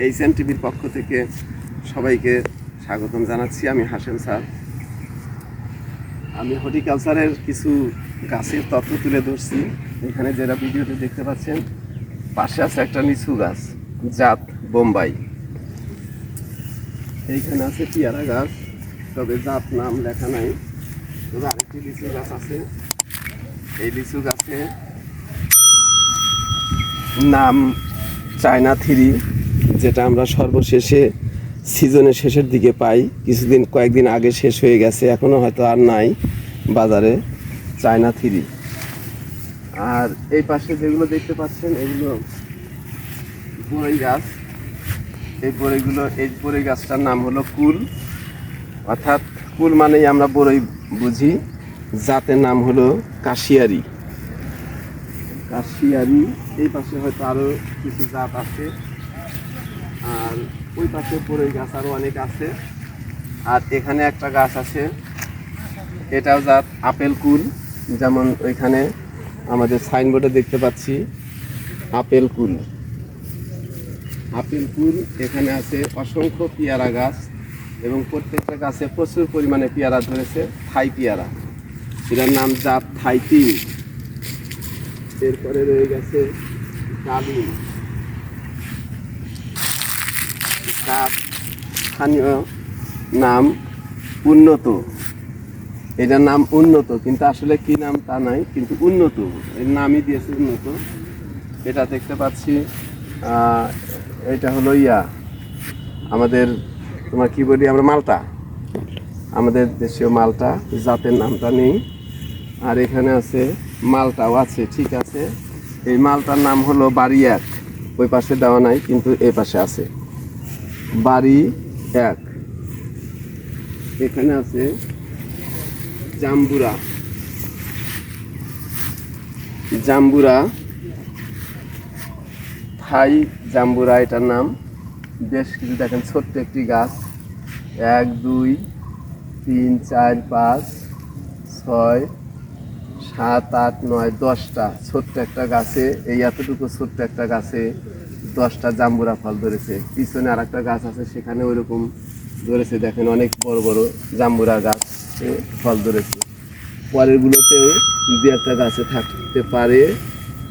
HN টিভির পক্ষ থেকে সবাইকে স্বাগতম জানাচ্ছি। আমি হাশেম স্যার। আমি হর্টিকালচারের কিছু গাছের তথ্য তুলে ধরছি। এখানে যারা ভিডিওতে দেখতে পাচ্ছেন, পাশে আছে একটা লিচু গাছ, জাত বোম্বাই। এইখানে আছে পেয়ারা গাছ, তবে জাত নাম লেখা নাই। তবে আরেকটি লিচু গাছ আছে। এই লিচু গাছে নাম চায়না থ্রি, যেটা আমরা সর্বশেষে সিজনের শেষের দিকে পাই। কয়েকদিন আগে শেষ হয়ে গেছে, এখনও হয়তো আর নাই বাজারে চায়না থ্রি। আর এই পাশে যেগুলো দেখতে পাচ্ছেন, এগুলো বড়ই গাছ। এই বড়ই গাছটার নাম হলো কুল, অর্থাৎ কুল মানেই আমরা বড়ই বুঝি। জাতের নাম হলো কাশিয়ারি। এই পাশে হয়তো আরও কিছু জাত আছে, আর ওই পাশে বড়ই গাছ আরও অনেক আছে। আর এখানে একটা গাছ আছে, এটাও জাত আপেল কুল। যেমন ওইখানে আমাদের সাইনবোর্ডে দেখতে পাচ্ছি আপেল কুল। এখানে আছে অসংখ্য পেয়ারা গাছ, এবং প্রত্যেকটা গাছে প্রচুর পরিমাণে পেয়ারা ধরেছে। থাই পেয়ারা, এটার নাম জাত থাই 3। এরপরে রয়ে গেছে ডালিম গাছ, স্থানীয় নাম উন্নত। এটার নাম উন্নত, কিন্তু আসলে কি নাম তা নাই, কিন্তু উন্নত এর নামই দিয়েছে উন্নত। এটা দেখতে পাচ্ছি, এটা হলো আমাদের তোমার কি বলি আমরা, মালটা, আমাদের দেশীয় মালটা। জাতের নামটা নেই। আর এখানে আছে মালটাও আছে, ঠিক আছে। এই মালটার নাম হলো বাড়ি 1। ওই পাশে দেওয়া নাই, কিন্তু এই পাশে আছে বাড়ি 1। এখানে আছে জাম্বুরা থাই জাম্বুরা, এটার নাম। বেশ কিছু দেখেন, ছোট্ট একটি গাছ, 1 2 3 4 5 6 7 8 9 10টা ছোট্ট একটা গাছে, এই এতটুকু ছোট্ট একটা গাছে 10টা জাম্বুরা ফল ধরেছে। পিছনে আর একটা গাছ আছে, সেখানে ওইরকম ধরেছে। দেখেন, অনেক বড় বড় জাম্বুরা গাছে ফল ধরেছে। পরেরগুলোতেও 2-1টা গাছে থাকতে পারে,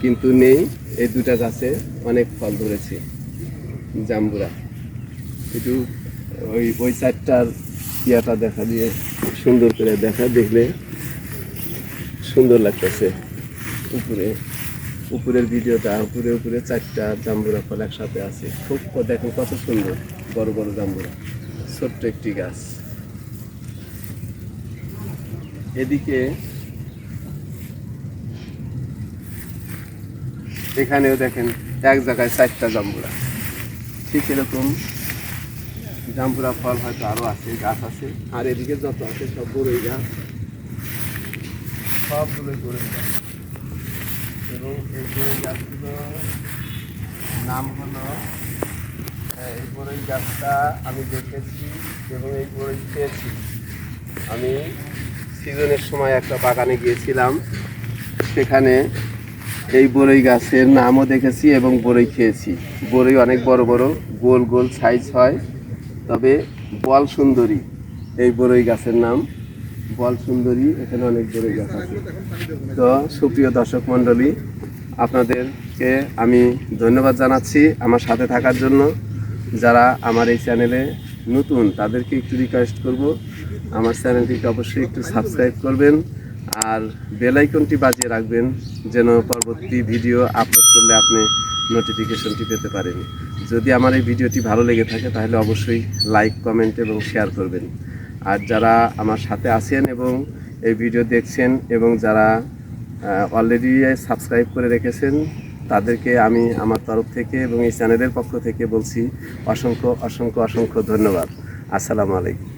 কিন্তু নেই। এই 2টা গাছে অনেক ফল ধরেছে জাম্বুরা। একটু ওই 4টার ইয়াটা দেখা দিয়ে সুন্দর করে দেখলে সুন্দর লাগতেছে। উপরের ভিডিওটা, উপরে 4টা জাম্বুরা ফল একসাথে আছে। খুব দেখেন কত সুন্দর বড় বড় জাম্বুরা, ছোট্ট একটি গাছ। এদিকে এখানেও দেখেন, এক জায়গায় 4টা জাম্বুরা। ঠিক এরকম জাম্বুরা ফল হয়তো আরও আছে, গাছ আছে। আর এদিকে যত আছে সব বড়ই গাছ, সবগুলোই বড়ই গাছ। এবং এই বড়ই গাছগুলো নাম হলো, এই বড়ই গাছটা আমি দেখেছি এবং এই বড়ই খেয়েছি। আমি সিজনের সময় একটা বাগানে গিয়েছিলাম, সেখানে এই বড়ই গাছের নামও দেখেছি এবং বড়ই খেয়েছি। বড়ই অনেক বড় বড়, গোল গোল সাইজ হয়। তবে বল সুন্দরী এই বড়ই গাছের নাম, বল সুন্দরী। এখানে অনেক বড়ই গাছ আছে। তো সুপ্রিয় দর্শক মণ্ডলী, আপনাদেরকে আমি ধন্যবাদ জানাচ্ছি আমার সাথে থাকার জন্য। যারা আমার এই চ্যানেলে নতুন, তাদেরকে একটু রিকোয়েস্ট করব, আমার চ্যানেলটিকে অবশ্যই একটু সাবস্ক্রাইব করবেন, আর বেল আইকনটি বাজিয়ে রাখবেন, যেন পরবর্তী ভিডিও আপলোড করলে আপনি নোটিফিকেশনটি পেতে পারেন। যদি আমার এই ভিডিওটি ভালো লেগে থাকে, তাহলে অবশ্যই লাইক, কমেন্ট এবং শেয়ার করবেন। আর যারা আমার সাথে আছেন এবং এই ভিডিও দেখছেন, এবং যারা অলরেডি সাবস্ক্রাইব করে রেখেছেন, তাদেরকে আমি আমার তরফ থেকে এবং এই চ্যানেলের পক্ষ থেকে বলছি অসংখ্য অসংখ্য অসংখ্য ধন্যবাদ। আসসালামু আলাইকুম।